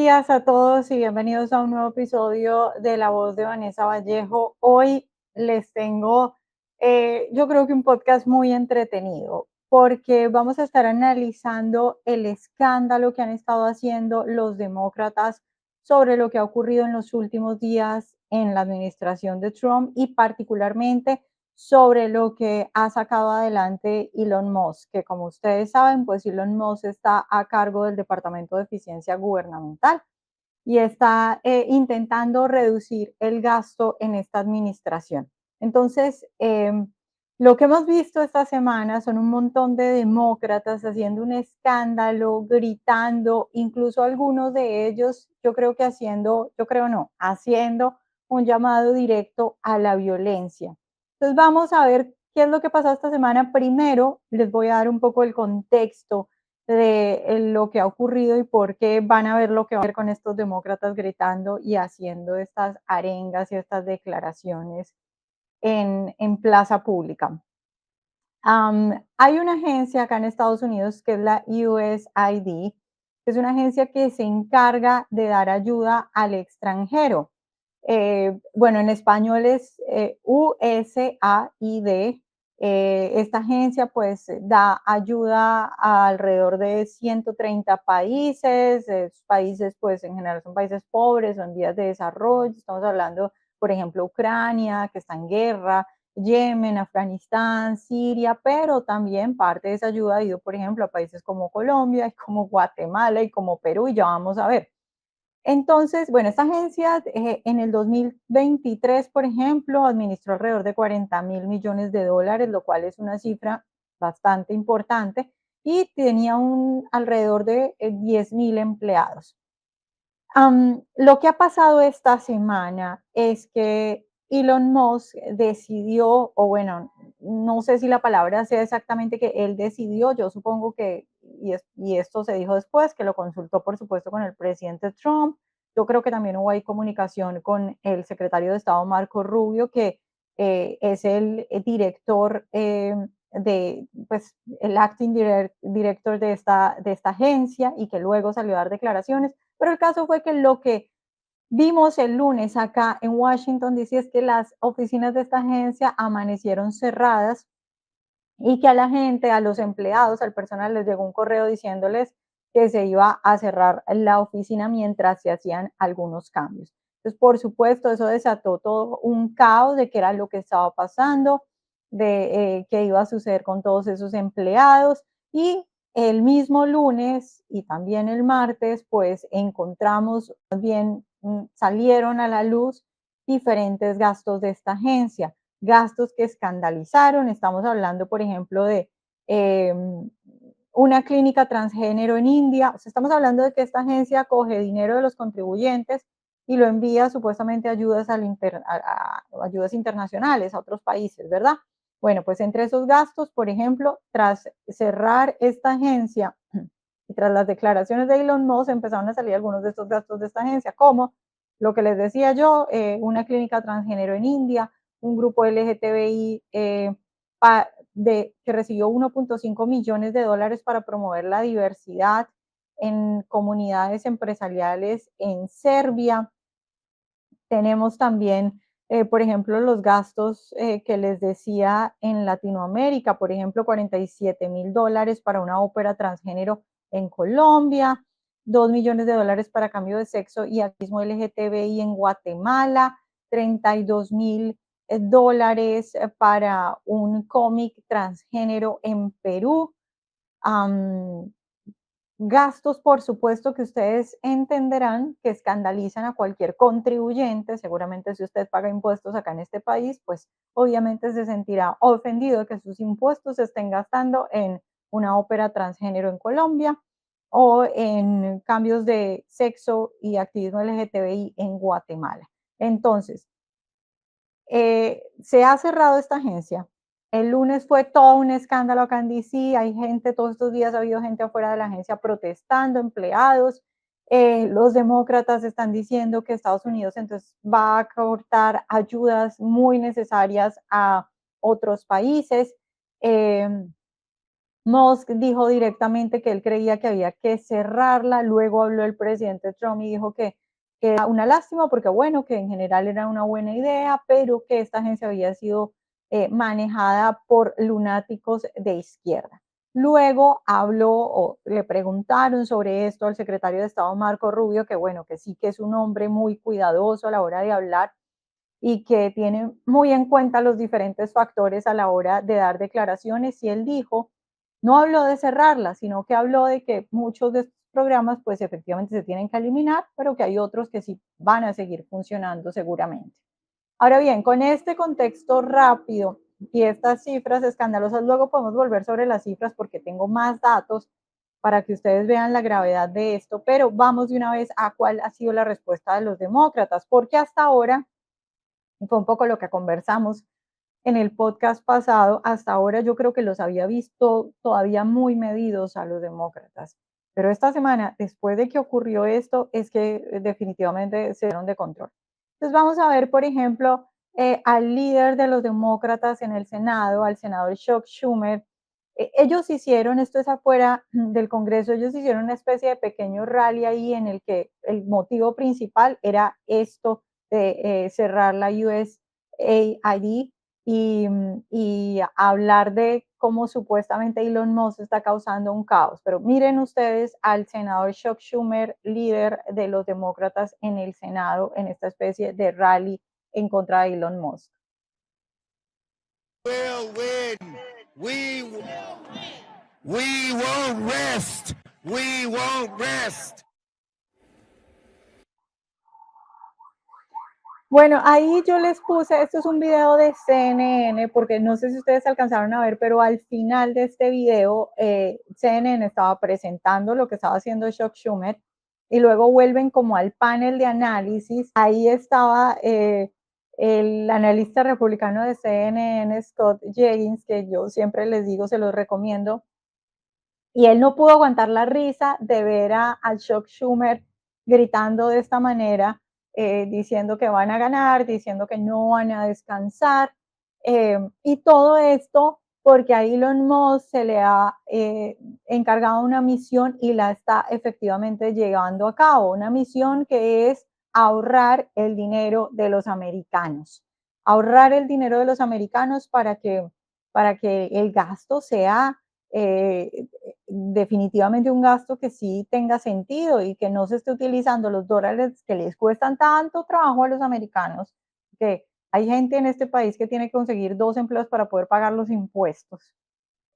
días a todos y bienvenidos a un nuevo episodio de La Voz de Vanessa Vallejo. Hoy les tengo, yo creo que un podcast muy entretenido porque vamos a estar analizando el escándalo que han estado haciendo los demócratas sobre lo que ha ocurrido en los últimos días en la administración de Trump y particularmente sobre lo que ha sacado adelante Elon Musk, que como ustedes saben, pues Elon Musk está a cargo del Departamento de Eficiencia Gubernamental y está intentando reducir el gasto en esta administración. Entonces, lo que hemos visto esta semana son un montón de demócratas haciendo un escándalo, gritando, incluso algunos de ellos, yo creo que haciendo, yo creo no, haciendo un llamado directo a la violencia. Entonces vamos a ver qué es lo que pasó esta semana. Primero les voy a dar un poco el contexto de lo que ha ocurrido y por qué van a ver lo que va a ver con estos demócratas gritando y haciendo estas arengas y estas declaraciones en plaza pública. Hay una agencia acá en Estados Unidos que es la USAID, que es una agencia que se encarga de dar ayuda al extranjero. Bueno, en español es USAID. Esta agencia pues da ayuda a alrededor de 130 países. Países pues en general son países pobres o en vías de desarrollo. Estamos hablando, por ejemplo, Ucrania, que está en guerra, Yemen, Afganistán, Siria, pero también parte de esa ayuda ha ido, por ejemplo, a países como Colombia, y como Guatemala y como Perú, y ya vamos a ver. Entonces, bueno, esta agencia en el 2023, por ejemplo, administró alrededor de 40.000 millones de dólares, lo cual es una cifra bastante importante, y tenía alrededor de 10.000 empleados. Lo que ha pasado esta semana es que Elon Musk decidió, o bueno, no sé si la palabra sea exactamente que él decidió, yo supongo que, y esto se dijo después, que lo consultó por supuesto con el presidente Trump. Yo creo que también hubo ahí comunicación con el secretario de Estado Marco Rubio, que es el director pues el acting director de esta agencia y que luego salió a dar declaraciones. Pero el caso fue que lo que vimos el lunes acá en Washington, D.C. es que las oficinas de esta agencia amanecieron cerradas y que a la gente, a los empleados, al personal les llegó un correo diciéndoles que se iba a cerrar la oficina mientras se hacían algunos cambios. Entonces, por supuesto, eso desató todo un caos de qué era lo que estaba pasando, de qué iba a suceder con todos esos empleados. Y el mismo lunes y también el martes, pues encontramos, más bien salieron a la luz diferentes gastos de esta agencia, gastos que escandalizaron. Estamos hablando, por ejemplo, de una clínica transgénero en India. O sea, estamos hablando de que esta agencia coge dinero de los contribuyentes y lo envía supuestamente a ayudas, ayudas internacionales a otros países, ¿verdad? Bueno, pues entre esos gastos, por ejemplo, tras cerrar esta agencia y tras las declaraciones de Elon Musk, empezaron a salir algunos de estos gastos de esta agencia, como lo que les decía yo, una clínica transgénero en India, un grupo LGTBI que recibió 1.5 millones de dólares para promover la diversidad en comunidades empresariales en Serbia. Tenemos también, por ejemplo, los gastos que les decía en Latinoamérica, por ejemplo, 47.000 dólares para una ópera transgénero en Colombia, 2 millones de dólares para cambio de sexo y activismo LGTBI en Guatemala, 32.000 dólares para un cómic transgénero en Perú. Gastos, por supuesto, que ustedes entenderán que escandalizan a cualquier contribuyente. Seguramente si usted paga impuestos acá en este país, pues obviamente se sentirá ofendido de que sus impuestos se estén gastando en una ópera transgénero en Colombia o en cambios de sexo y activismo LGTBI en Guatemala. Entonces, se ha cerrado esta agencia. El lunes fue todo un escándalo acá en DC. Hay gente, todos estos días ha habido gente afuera de la agencia protestando, empleados. Los demócratas están diciendo que Estados Unidos entonces va a cortar ayudas muy necesarias a otros países. Musk dijo directamente que él creía que había que cerrarla, luego habló el presidente Trump y dijo que era una lástima porque bueno, que en general era una buena idea, pero que esta agencia había sido manejada por lunáticos de izquierda. Luego habló o le preguntaron sobre esto al secretario de Estado Marco Rubio, que bueno, que sí que es un hombre muy cuidadoso a la hora de hablar y que tiene muy en cuenta los diferentes factores a la hora de dar declaraciones, y él dijo, no habló de cerrarla, sino que habló de que muchos de estos programas pues efectivamente se tienen que eliminar, pero que hay otros que sí van a seguir funcionando seguramente. Ahora bien, con este contexto rápido y estas cifras escandalosas, luego podemos volver sobre las cifras porque tengo más datos para que ustedes vean la gravedad de esto, pero vamos de una vez a cuál ha sido la respuesta de los demócratas, porque hasta ahora, y fue un poco lo que conversamos en el podcast pasado, hasta ahora yo creo que los había visto todavía muy medidos a los demócratas. Pero esta semana, después de que ocurrió esto, es que definitivamente se dieron de control. Entonces vamos a ver, por ejemplo, al líder de los demócratas en el Senado, al senador Chuck Schumer. Ellos hicieron, esto es afuera del Congreso, ellos hicieron una especie de pequeño rally ahí en el que el motivo principal era esto de cerrar la USAID y hablar de cómo supuestamente Elon Musk está causando un caos. Pero miren ustedes al senador Chuck Schumer, líder de los demócratas en el Senado, en esta especie de rally en contra de Elon Musk. We'll win. We won't rest. We won't rest. Bueno, ahí yo les puse, esto es un video de CNN, porque no sé si ustedes alcanzaron a ver, pero al final de este video, CNN estaba presentando lo que estaba haciendo Chuck Schumer y luego vuelven como al panel de análisis. Ahí estaba el analista republicano de CNN, Scott Jaynes, que yo siempre les digo, se los recomiendo, y él no pudo aguantar la risa de ver a Chuck Schumer gritando de esta manera, diciendo que van a ganar, diciendo que no van a descansar, y todo esto porque a Elon Musk se le ha encargado una misión y la está efectivamente llevando a cabo, una misión que es ahorrar el dinero de los americanos, ahorrar el dinero de los americanos para que el gasto sea definitivamente un gasto que sí tenga sentido y que no se esté utilizando los dólares que les cuestan tanto trabajo a los americanos, que hay gente en este país que tiene que conseguir 2 empleos para poder pagar los impuestos,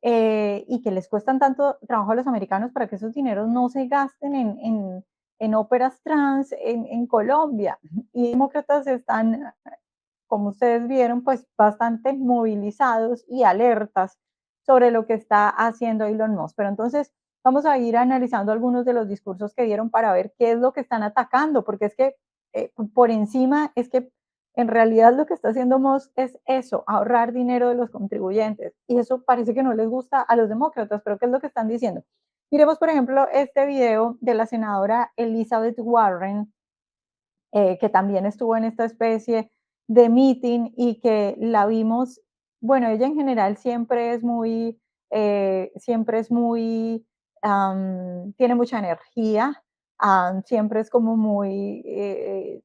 y que les cuestan tanto trabajo a los americanos para que esos dineros no se gasten en óperas trans en Colombia. Y demócratas están, como ustedes vieron, pues bastante movilizados y alertas sobre lo que está haciendo Elon Musk. Pero entonces vamos a ir analizando algunos de los discursos que dieron para ver qué es lo que están atacando, porque es que por encima es que en realidad lo que está haciendo Musk es eso, ahorrar dinero de los contribuyentes. Y eso parece que no les gusta a los demócratas, pero ¿qué es lo que están diciendo? Miremos, por ejemplo, este video de la senadora Elizabeth Warren, que también estuvo en esta especie de meeting y que la vimos, bueno, ella en general siempre es muy, tiene mucha energía, siempre es como muy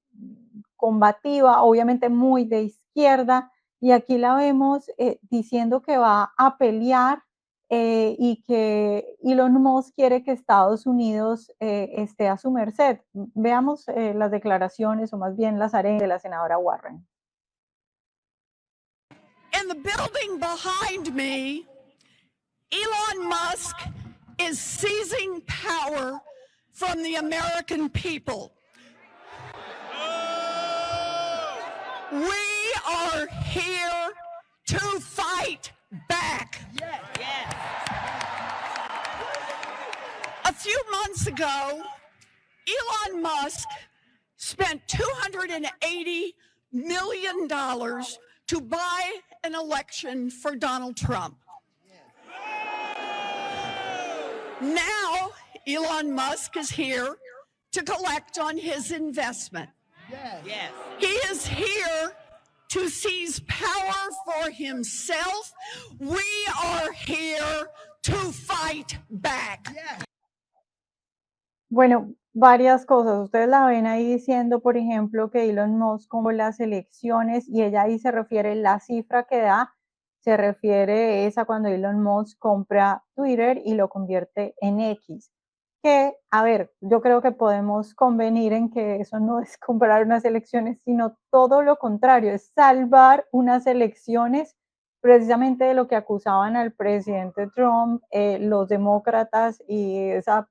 combativa, obviamente muy de izquierda, y aquí la vemos diciendo que va a pelear y que Elon Musk quiere que Estados Unidos esté a su merced. Veamos las declaraciones o más bien las arengas de la senadora Warren. In the building behind me, Elon Musk is seizing power from the American people. We are here to fight back. A few months ago, Elon Musk spent $280 million to buy an election for Donald Trump. Now, Elon Musk is here to collect on his investment. Yes. He is here to seize power for himself. We are here to fight back. Bueno, varias cosas. Ustedes la ven ahí diciendo, por ejemplo, que Elon Musk como las elecciones, y ella ahí se refiere, la cifra que da, se refiere esa cuando Elon Musk compra Twitter y lo convierte en X. Que, a ver, yo creo que podemos convenir en que eso no es comprar unas elecciones, sino todo lo contrario, es salvar unas elecciones precisamente de lo que acusaban al presidente Trump, los demócratas y esa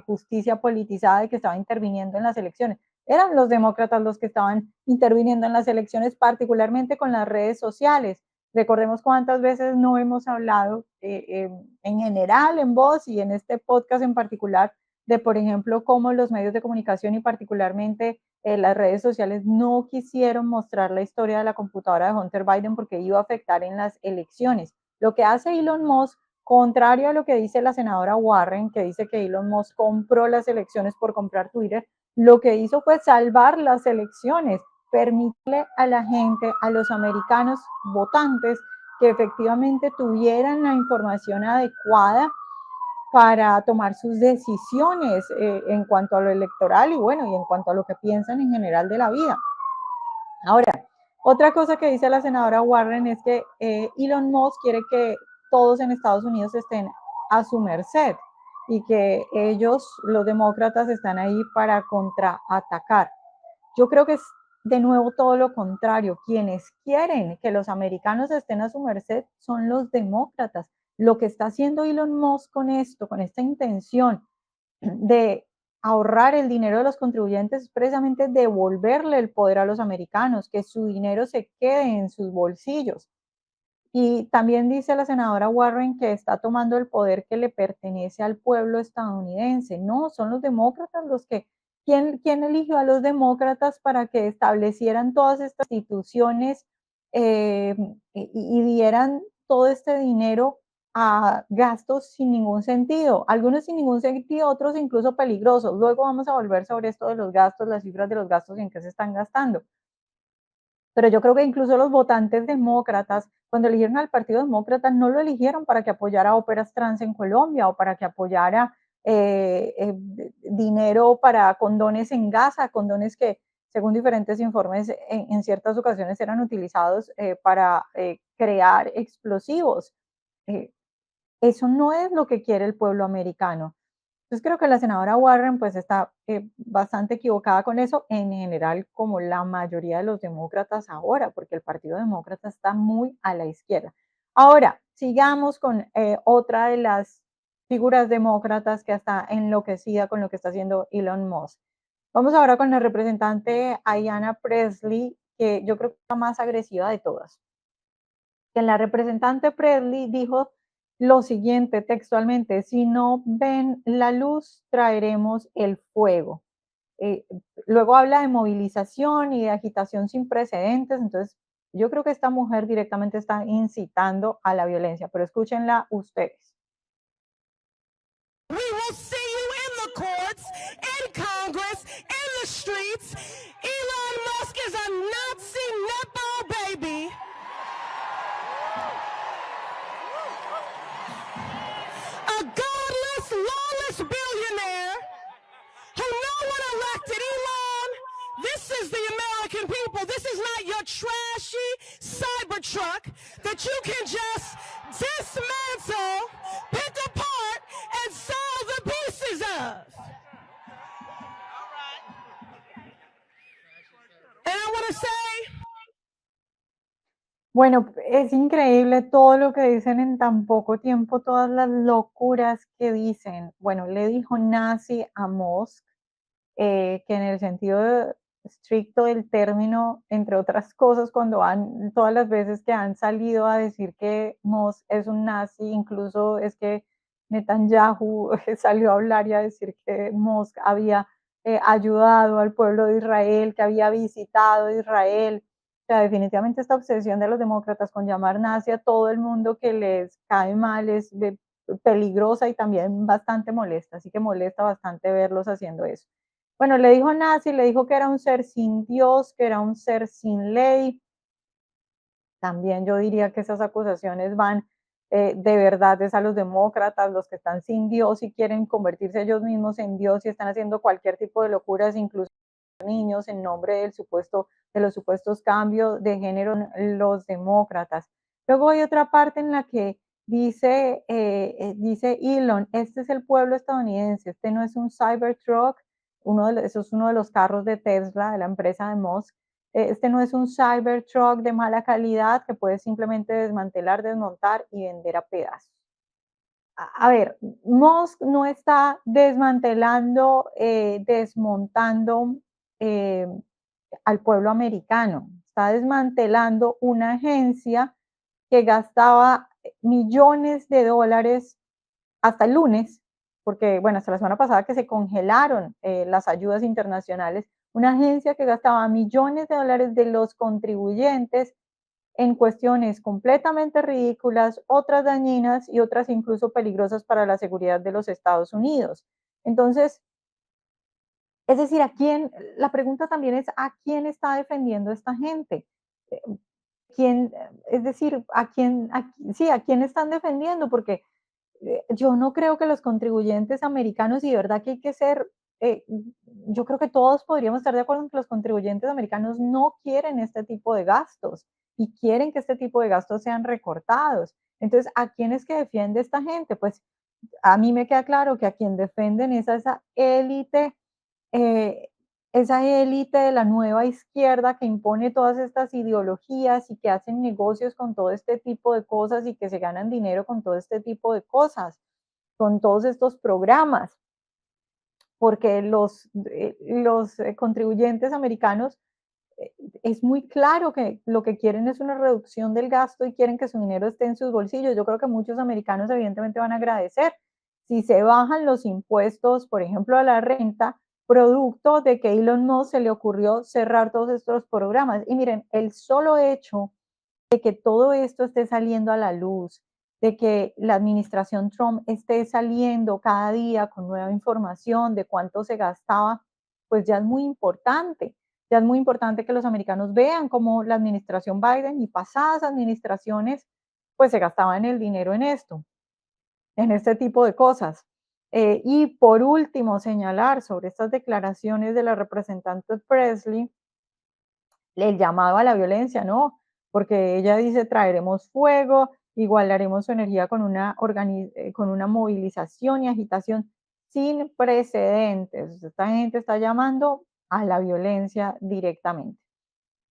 justicia politizada y que estaba interviniendo en las elecciones. Eran los demócratas los que estaban interviniendo en las elecciones, particularmente con las redes sociales. Recordemos cuántas veces no hemos hablado en general, en voz y en este podcast en particular, de, por ejemplo, cómo los medios de comunicación y particularmente las redes sociales no quisieron mostrar la historia de la computadora de Hunter Biden porque iba a afectar en las elecciones. Lo que hace Elon Musk, contrario a lo que dice la senadora Warren, que dice que Elon Musk compró las elecciones por comprar Twitter, lo que hizo fue salvar las elecciones, permitirle a la gente, a los americanos votantes, que efectivamente tuvieran la información adecuada para tomar sus decisiones en cuanto a lo electoral y bueno, y en cuanto a lo que piensan en general de la vida. Ahora, otra cosa que dice la senadora Warren es que Elon Musk quiere que todos en Estados Unidos estén a su merced y que ellos, los demócratas, están ahí para contraatacar. Yo creo que es de nuevo todo lo contrario. Quienes quieren que los americanos estén a su merced son los demócratas. Lo que está haciendo Elon Musk con esto, con esta intención de ahorrar el dinero de los contribuyentes, es precisamente devolverle el poder a los americanos, que su dinero se quede en sus bolsillos. Y también dice la senadora Warren que está tomando el poder que le pertenece al pueblo estadounidense. No, son los demócratas los que... ¿Quién eligió a los demócratas para que establecieran todas estas instituciones y dieran todo este dinero a gastos sin ningún sentido? Algunos sin ningún sentido, otros incluso peligrosos. Luego vamos a volver sobre esto de los gastos, las cifras de los gastos y en qué se están gastando. Pero yo creo que incluso los votantes demócratas, cuando eligieron al Partido Demócrata, no lo eligieron para que apoyara óperas trans en Colombia o para que apoyara dinero para condones en Gaza, condones que, según diferentes informes, en ciertas ocasiones eran utilizados para crear explosivos. Eso no es lo que quiere el pueblo americano. Entonces creo que la senadora Warren pues está bastante equivocada con eso, en general como la mayoría de los demócratas ahora, porque el Partido Demócrata está muy a la izquierda. Ahora, sigamos con otra de las figuras demócratas que está enloquecida con lo que está haciendo Elon Musk. Vamos ahora con la representante Ayanna Pressley, que yo creo que es la más agresiva de todas. Que la representante Pressley dijo lo siguiente textualmente: si no ven la luz, traeremos el fuego. Luego habla de movilización y de agitación sin precedentes, entonces yo creo que esta mujer directamente está incitando a la violencia, pero escúchenla ustedes. We will see you in the courts, in Congress, in the streets. Elon Musk is a Nazi Nepo baby. A godless, lawless billionaire who no one elected. Elon, this is the American people. This is not your trashy Cybertruck that you can just dismantle, pick apart, and sell the pieces of. And I want to say, Bueno, es increíble todo lo que dicen en tan poco tiempo, todas las locuras que dicen. Bueno, le dijo nazi a Musk, que en el sentido estricto del término, entre otras cosas, cuando todas las veces que han salido a decir que Musk es un nazi, incluso es que Netanyahu salió a hablar y a decir que Musk había ayudado al pueblo de Israel, que había visitado Israel. O sea, definitivamente esta obsesión de los demócratas con llamar nazi a todo el mundo que les cae mal es peligrosa y también bastante molesta, así que molesta bastante verlos haciendo eso. Bueno, le dijo nazi, le dijo que era un ser sin Dios, que era un ser sin ley. También yo diría que esas acusaciones van de verdad es a los demócratas, los que están sin Dios y quieren convertirse ellos mismos en Dios y están haciendo cualquier tipo de locuras, incluso niños en nombre de los supuestos cambios de género, los demócratas. Luego hay otra parte en la que dice Elon, este es el pueblo estadounidense, este no es un Cybertruck, eso es uno de los carros de Tesla, de la empresa de Musk, este no es un Cybertruck de mala calidad que puedes simplemente desmantelar, desmontar y vender a pedazos. A ver, Musk no está desmantelando, desmontando al pueblo americano, está desmantelando una agencia que gastaba millones de dólares hasta el lunes, porque, bueno, hasta la semana pasada que se congelaron las ayudas internacionales, una agencia que gastaba millones de dólares de los contribuyentes en cuestiones completamente ridículas, otras dañinas y otras incluso peligrosas para la seguridad de los Estados Unidos. Entonces, es decir, la pregunta también es, ¿a quién está defendiendo esta gente? ¿Quién, es decir, a quién están defendiendo? Porque yo no creo que los contribuyentes americanos, y de verdad que hay que ser, yo creo que todos podríamos estar de acuerdo en que los contribuyentes americanos no quieren este tipo de gastos y quieren que este tipo de gastos sean recortados. Entonces, ¿a quién es que defiende esta gente? Pues a mí me queda claro que a quien defienden es a eh, esa élite de la nueva izquierda que impone todas estas ideologías y que hacen negocios con todo este tipo de cosas y que se ganan dinero con todo este tipo de cosas, con todos estos programas, porque los contribuyentes americanos es muy claro que lo que quieren es una reducción del gasto y quieren que su dinero esté en sus bolsillos. Yo creo que muchos americanos evidentemente van a agradecer si se bajan los impuestos, por ejemplo, a la renta, producto de que Elon Musk se le ocurrió cerrar todos estos programas. Y miren, el solo hecho de que todo esto esté saliendo a la luz, de que la administración Trump esté saliendo cada día con nueva información de cuánto se gastaba, pues ya es muy importante. Ya es muy importante que los americanos vean cómo la administración Biden y pasadas administraciones pues se gastaban el dinero en esto, en este tipo de cosas. Y por último, señalar sobre estas declaraciones de la representante Presley, el llamado a la violencia, ¿no? Porque ella dice, traeremos fuego, igualaremos su energía con con una movilización y agitación sin precedentes. Esta gente está llamando a la violencia directamente.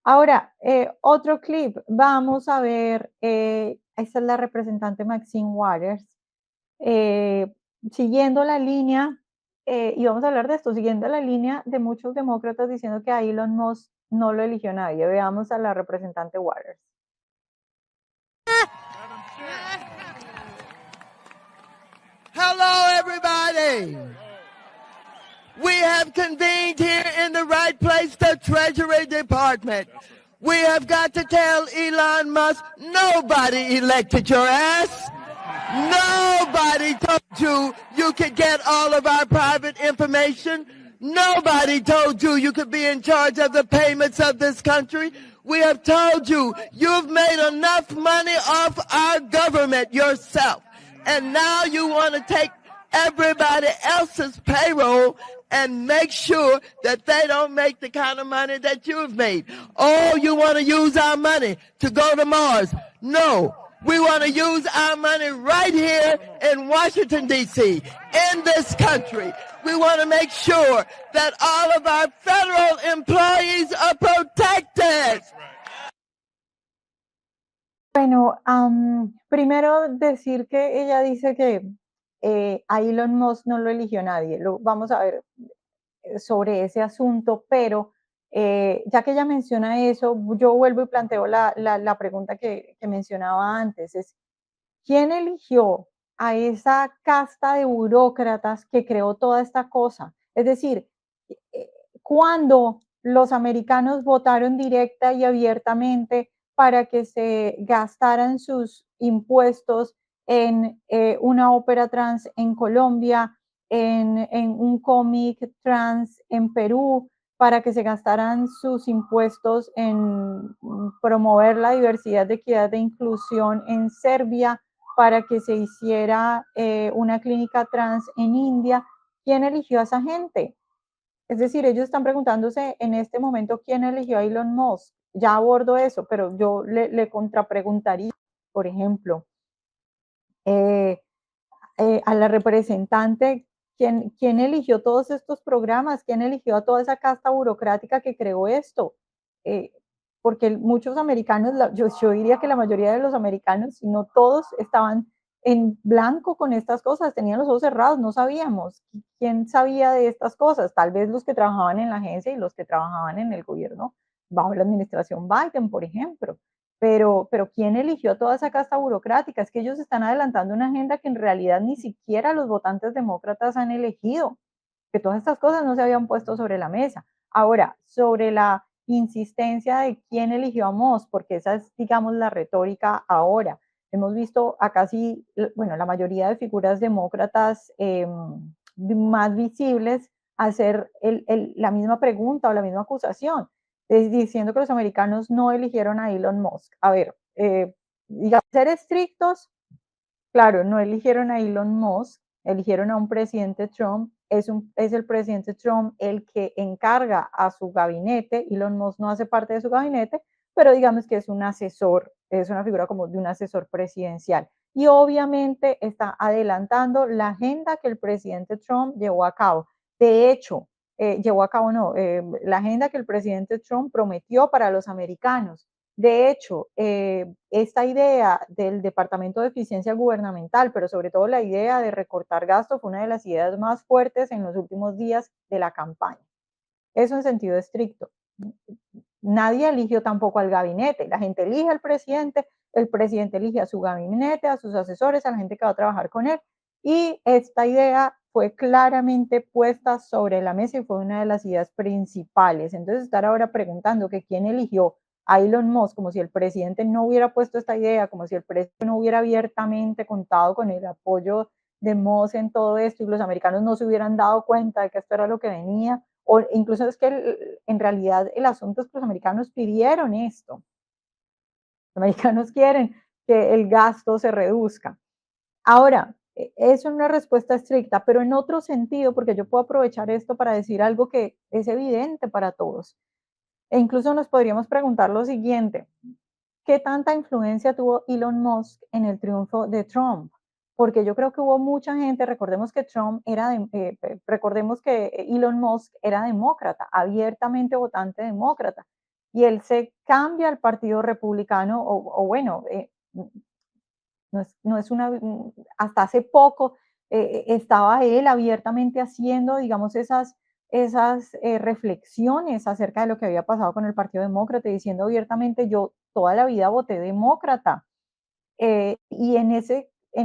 Ahora, otro clip, vamos a ver, esta es la representante Maxine Waters, eh, siguiendo la línea, y vamos a hablar de esto, siguiendo la línea de muchos demócratas diciendo que a Elon Musk no lo eligió nadie. Veamos a la representante Waters. Hello, everybody. We have convened here in the right place, the Treasury Department. We have got to tell Elon Musk, nobody elected your ass. Nobody told you you could get all of our private information. Nobody told you you could be in charge of the payments of this country. We have told you you've made enough money off our government yourself. And now you want to take everybody else's payroll and make sure that they don't make the kind of money that you've made. Oh, you want to use our money to go to Mars? No. We want to use our money right here in Washington, D.C., in this country. We want to make sure that all of our federal employees are protected. Bueno, primero decir que ella dice que a Elon Musk no lo eligió nadie. Vamos a ver sobre ese asunto, pero ya que ella menciona eso, yo vuelvo y planteo la pregunta que mencionaba antes, es ¿quién eligió a esa casta de burócratas que creó toda esta cosa? Es decir, cuando los americanos votaron directa y abiertamente para que se gastaran sus impuestos en una ópera trans en Colombia, en un cómic trans en Perú, para que se gastaran sus impuestos en promover la diversidad, equidad e inclusión en Serbia, para que se hiciera una clínica trans en India. ¿Quién eligió a esa gente? Es decir, ellos están preguntándose en este momento quién eligió a Elon Musk. Ya abordo eso, pero yo le contrapreguntaría, por ejemplo, eh, a la representante, ¿quién eligió todos estos programas? ¿Quién eligió a toda esa casta burocrática que creó esto? Eh, porque muchos americanos, yo diría que la mayoría de los americanos, si no todos, estaban en blanco con estas cosas, tenían los ojos cerrados, no sabíamos quién sabía de estas cosas, tal vez los que trabajaban en la agencia y los que trabajaban en el gobierno bajo la administración Biden, por ejemplo. Pero ¿quién eligió a toda esa casta burocrática? Es que ellos están adelantando una agenda que en realidad ni siquiera los votantes demócratas han elegido, que todas estas cosas no se habían puesto sobre la mesa. Ahora, sobre la insistencia de quién eligió a Moss, porque esa es, digamos, la retórica ahora. Hemos visto a casi, bueno, la mayoría de figuras demócratas más visibles hacer la misma pregunta o la misma acusación, diciendo que los americanos no eligieron a Elon Musk. A ver, digamos, ser estrictos, claro, no eligieron a Elon Musk, eligieron a un presidente Trump, es el presidente Trump el que encarga a su gabinete, Elon Musk no hace parte de su gabinete, pero digamos que es un asesor, es una figura como de un asesor presidencial. Y obviamente está adelantando la agenda que el presidente Trump llevó a cabo. De hecho, llevó a cabo, no, la agenda que el presidente Trump prometió para los americanos. De hecho, esta idea del Departamento de Eficiencia Gubernamental, pero sobre todo la idea de recortar gastos, fue una de las ideas más fuertes en los últimos días de la campaña. Eso en sentido estricto. Nadie eligió tampoco al gabinete. La gente elige al presidente, el presidente elige a su gabinete, a sus asesores, a la gente que va a trabajar con él. Y esta idea fue claramente puesta sobre la mesa y fue una de las ideas principales. Entonces, estar ahora preguntando que quién eligió a Elon Musk, como si el presidente no hubiera puesto esta idea, como si el presidente no hubiera abiertamente contado con el apoyo de Musk en todo esto y los americanos no se hubieran dado cuenta de que esto era lo que venía, o incluso es que en realidad el asunto es que los americanos pidieron esto. Los americanos quieren que el gasto se reduzca. Ahora, eso es una respuesta estricta, pero en otro sentido, porque yo puedo aprovechar esto para decir algo que es evidente para todos. E incluso nos podríamos preguntar lo siguiente: ¿qué tanta influencia tuvo Elon Musk en el triunfo de Trump? Porque yo creo que hubo mucha gente, recordemos que recordemos que Elon Musk era demócrata, abiertamente votante demócrata, y él se cambia al Partido Republicano, o bueno, no es una, hasta hace poco estaba él abiertamente haciendo, digamos, esas reflexiones acerca de lo que había pasado con el Partido Demócrata, diciendo abiertamente: yo toda la vida voté demócrata. Y en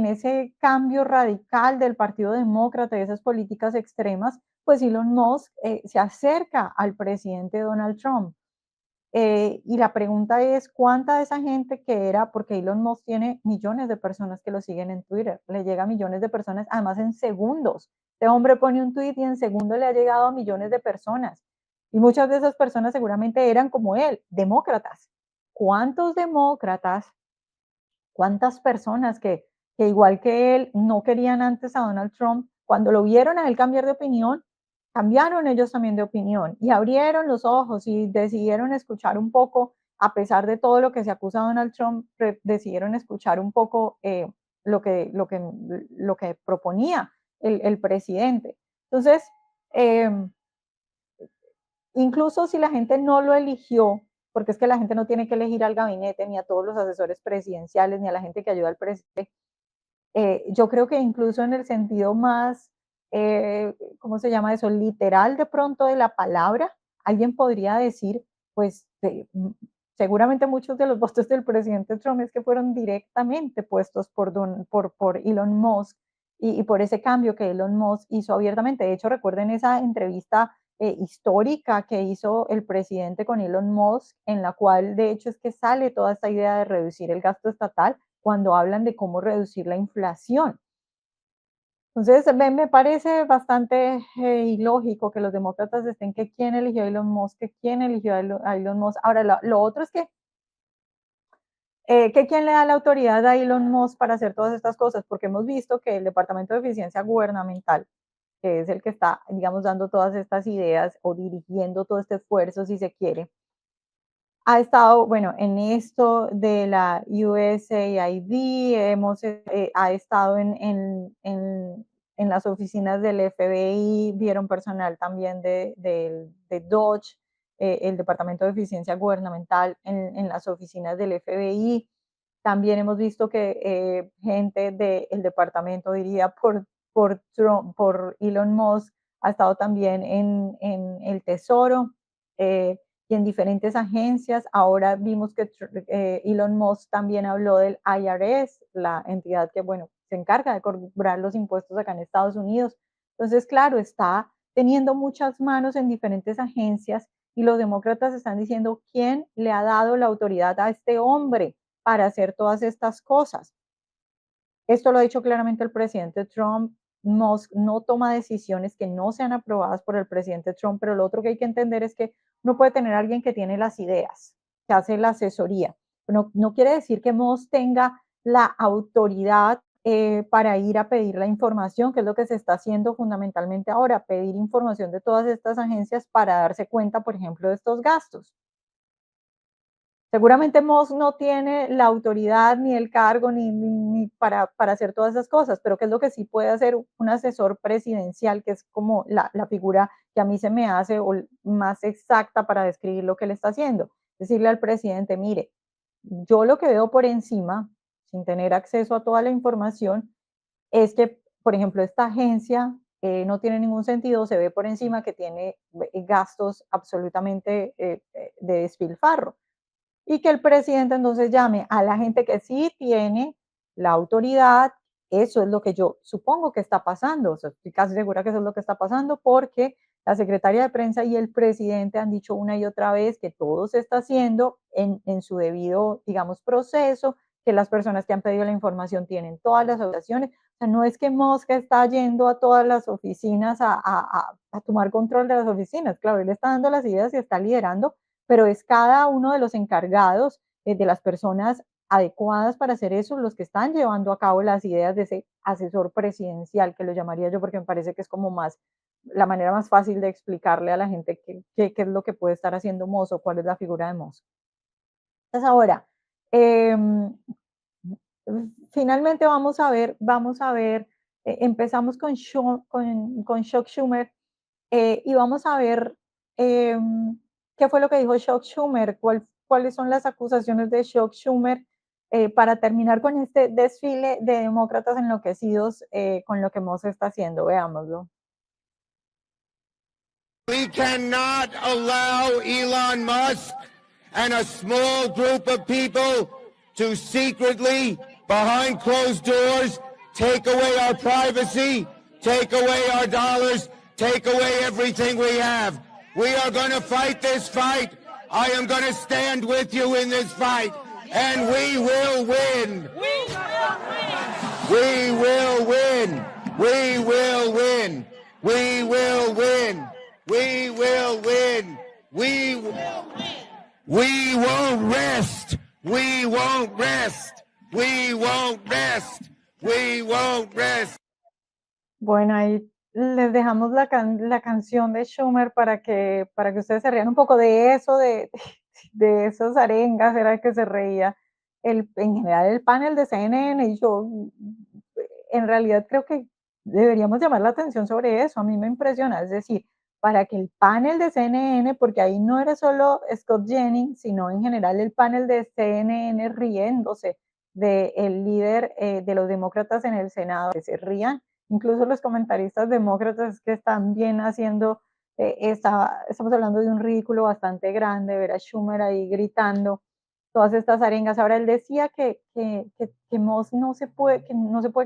ese cambio radical del Partido Demócrata y esas políticas extremas, pues Elon Musk se acerca al presidente Donald Trump. Y la pregunta es, ¿cuánta de esa gente que era? Porque Elon Musk tiene millones de personas que lo siguen en Twitter, le llega a millones de personas, además en segundos. Este hombre pone un tweet y en segundos le ha llegado a millones de personas. Y muchas de esas personas seguramente eran como él, demócratas. ¿Cuántos demócratas, cuántas personas que igual que él no querían antes a Donald Trump, cuando lo vieron a él cambiar de opinión, cambiaron ellos también de opinión y abrieron los ojos y decidieron escuchar un poco, a pesar de todo lo que se acusa a Donald Trump, decidieron escuchar un poco lo que proponía el presidente. Entonces, eh, incluso si la gente no lo eligió, porque es que la gente no tiene que elegir al gabinete, ni a todos los asesores presidenciales, ni a la gente que ayuda al presidente, yo creo que incluso en el sentido más, ¿cómo se llama eso? Literal de pronto de la palabra, alguien podría decir, pues seguramente muchos de los votos del presidente Trump es que fueron directamente puestos por Elon Musk y por ese cambio que Elon Musk hizo abiertamente. De hecho, recuerden esa entrevista histórica que hizo el presidente con Elon Musk, en la cual de hecho es que sale toda esta idea de reducir el gasto estatal cuando hablan de cómo reducir la inflación. Entonces, me parece bastante ilógico que los demócratas estén que quién eligió a Elon Musk, que quién eligió a Elon Musk. Ahora, lo otro es que ¿Que quién le da la autoridad a Elon Musk para hacer todas estas cosas? Porque hemos visto que el Departamento de Eficiencia Gubernamental, que es el que está, digamos, dando todas estas ideas o dirigiendo todo este esfuerzo, si se quiere, ha estado, bueno, en esto de la USAID, ha estado en las oficinas del FBI, vieron personal también de Dodge, el Departamento de Eficiencia Gubernamental en las oficinas del FBI. También hemos visto que gente del departamento, diría, por Elon Musk, ha estado también en el Tesoro. Y en diferentes agencias. Ahora vimos que Elon Musk también habló del IRS, la entidad que, bueno, se encarga de cobrar los impuestos acá en Estados Unidos. Entonces, claro, está teniendo muchas manos en diferentes agencias y los demócratas están diciendo quién le ha dado la autoridad a este hombre para hacer todas estas cosas. Esto lo ha dicho claramente el presidente Trump. Musk no toma decisiones que no sean aprobadas por el presidente Trump, pero lo otro que hay que entender es que no puede tener a alguien que tiene las ideas, que hace la asesoría. No quiere decir que Musk tenga la autoridad para ir a pedir la información, que es lo que se está haciendo fundamentalmente ahora, pedir información de todas estas agencias para darse cuenta, por ejemplo, de estos gastos. Seguramente Musk no tiene la autoridad ni el cargo ni para hacer todas esas cosas, pero ¿qué es lo que sí puede hacer un asesor presidencial, que es como la figura que a mí se me hace más exacta para describir lo que él está haciendo? Decirle al presidente, mire, yo lo que veo por encima, sin tener acceso a toda la información, es que, por ejemplo, esta agencia no tiene ningún sentido, se ve por encima que tiene gastos absolutamente de despilfarro. Y que el presidente entonces llame a la gente que sí tiene la autoridad. Eso es lo que yo supongo que está pasando. O sea, estoy casi segura que eso es lo que está pasando, porque la secretaria de prensa y el presidente han dicho una y otra vez que todo se está haciendo en su debido, digamos, proceso, que las personas que han pedido la información tienen todas las obligaciones. O sea, no es que Mosca está yendo a todas las oficinas a tomar control de las oficinas. Claro, él está dando las ideas y está liderando, pero es cada uno de los encargados, de las personas adecuadas para hacer eso, los que están llevando a cabo las ideas de ese asesor presidencial, que lo llamaría yo, porque me parece que es como más la manera más fácil de explicarle a la gente qué es lo que puede estar haciendo Mozo, cuál es la figura de Mozo. Entonces ahora, finalmente vamos a ver, empezamos con Chuck Schumer, y vamos a ver qué fue lo que dijo Chuck Schumer, cuáles son las acusaciones de Chuck Schumer, para terminar con este desfile de demócratas enloquecidos con lo que Moss está haciendo. Veámoslo. We cannot allow Elon Musk and a small group of people to secretly, behind closed doors, take away our privacy, take away our dollars, take away everything we have. We are going to fight this fight. I am going to stand with you in this fight, and we will win. We will win. We will win. We will win. We will win. We won't rest. We won't rest. We won't rest. We won't rest. Bueno, ahí les dejamos la canción de Schumer para que ustedes se rían un poco de eso, de esas arengas, era el que se reía en general el panel de CNN. Y yo en realidad creo que deberíamos llamar la atención sobre eso. A mí me impresiona, es decir, para que el panel de CNN, porque ahí no era solo Scott Jennings, sino en general el panel de CNN riéndose del líder de los demócratas en el Senado, que se rían, incluso los comentaristas demócratas que están bien haciendo, estamos hablando de un ridículo bastante grande, ver a Schumer ahí gritando todas estas arengas. Ahora él decía que Moss no se puede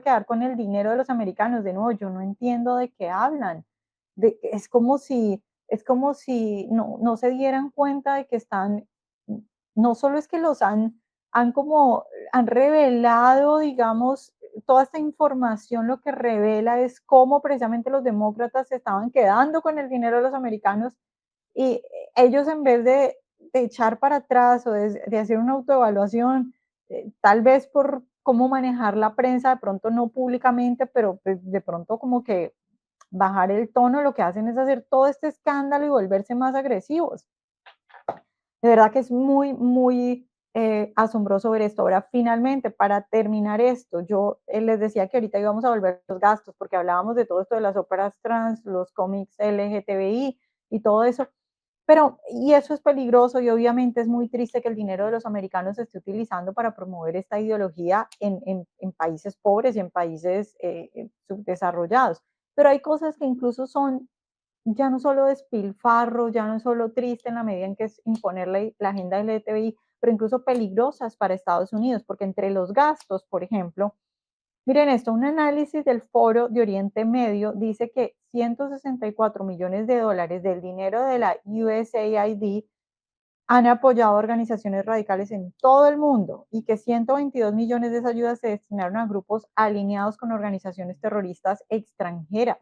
quedar con el dinero de los americanos. De nuevo, yo no entiendo de qué hablan. Es como si no se dieran cuenta de que están, no solo es que los han revelado, digamos, toda esta información lo que revela es cómo precisamente los demócratas se estaban quedando con el dinero de los americanos, y ellos, en vez de echar para atrás o de hacer una autoevaluación, tal vez por cómo manejar la prensa, de pronto no públicamente, pero de pronto como que bajar el tono, lo que hacen es hacer todo este escándalo y volverse más agresivos. De verdad que es muy, muy asombroso ver esto. Ahora, finalmente, para terminar esto, yo les decía que ahorita íbamos a volver los gastos, porque hablábamos de todo esto de las óperas trans, los cómics LGTBI y todo eso. Pero, y eso es peligroso y obviamente es muy triste que el dinero de los americanos se esté utilizando para promover esta ideología en países pobres y en países subdesarrollados. Pero hay cosas que incluso son ya no solo despilfarro, ya no solo triste en la medida en que es imponer la agenda LGTBI, pero incluso peligrosas para Estados Unidos, porque entre los gastos, por ejemplo, miren esto, un análisis del Foro de Oriente Medio dice que 164 millones de dólares del dinero de la USAID han apoyado organizaciones radicales en todo el mundo y que 122 millones de esas ayudas se destinaron a grupos alineados con organizaciones terroristas extranjeras.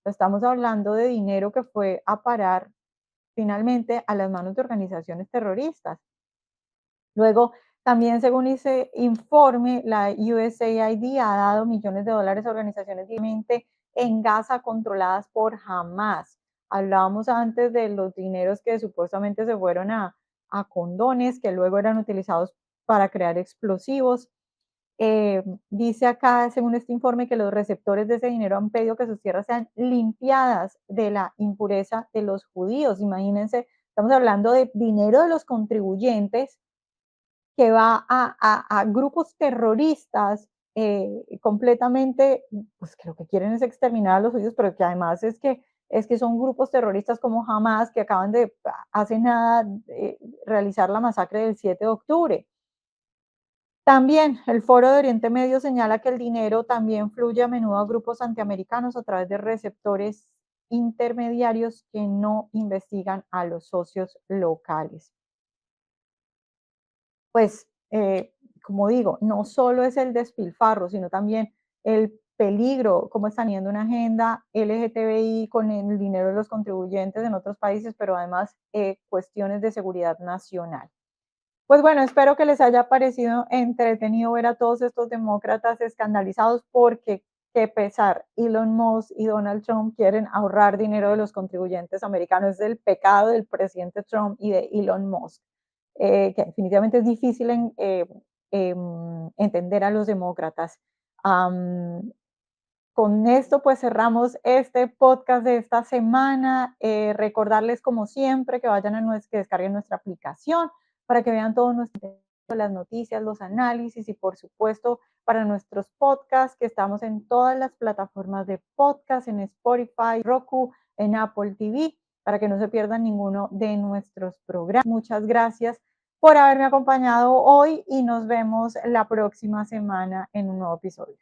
Estamos hablando de dinero que fue a parar finalmente a las manos de organizaciones terroristas. Luego, también según ese informe, la USAID ha dado millones de dólares a organizaciones directamente en Gaza controladas por Hamas. Hablábamos antes de los dineros que supuestamente se fueron a condones que luego eran utilizados para crear explosivos. Dice acá, según este informe, que los receptores de ese dinero han pedido que sus tierras sean limpiadas de la impureza de los judíos. Imagínense, estamos hablando de dinero de los contribuyentes que va a grupos terroristas completamente, pues que lo que quieren es exterminar a los judíos, pero que además es que son grupos terroristas como Hamas que acaban de, hace nada, realizar la masacre del 7 de octubre. También el Foro de Oriente Medio señala que el dinero también fluye a menudo a grupos antiamericanos a través de receptores intermediarios que no investigan a los socios locales. Pues, como digo, no solo es el despilfarro, sino también el peligro, cómo están yendo una agenda LGTBI con el dinero de los contribuyentes en otros países, pero además cuestiones de seguridad nacional. Pues bueno, espero que les haya parecido entretenido ver a todos estos demócratas escandalizados porque, qué pesar, Elon Musk y Donald Trump quieren ahorrar dinero de los contribuyentes americanos. Es el pecado del presidente Trump y de Elon Musk, que definitivamente es difícil entender a los demócratas. Con esto pues cerramos este podcast de esta semana. Recordarles como siempre que vayan que descarguen nuestra aplicación para que vean todas las noticias, los análisis y por supuesto para nuestros podcasts que estamos en todas las plataformas de podcast, en Spotify, Roku, en Apple TV, para que no se pierdan ninguno de nuestros programas. Muchas gracias por haberme acompañado hoy y nos vemos la próxima semana en un nuevo episodio.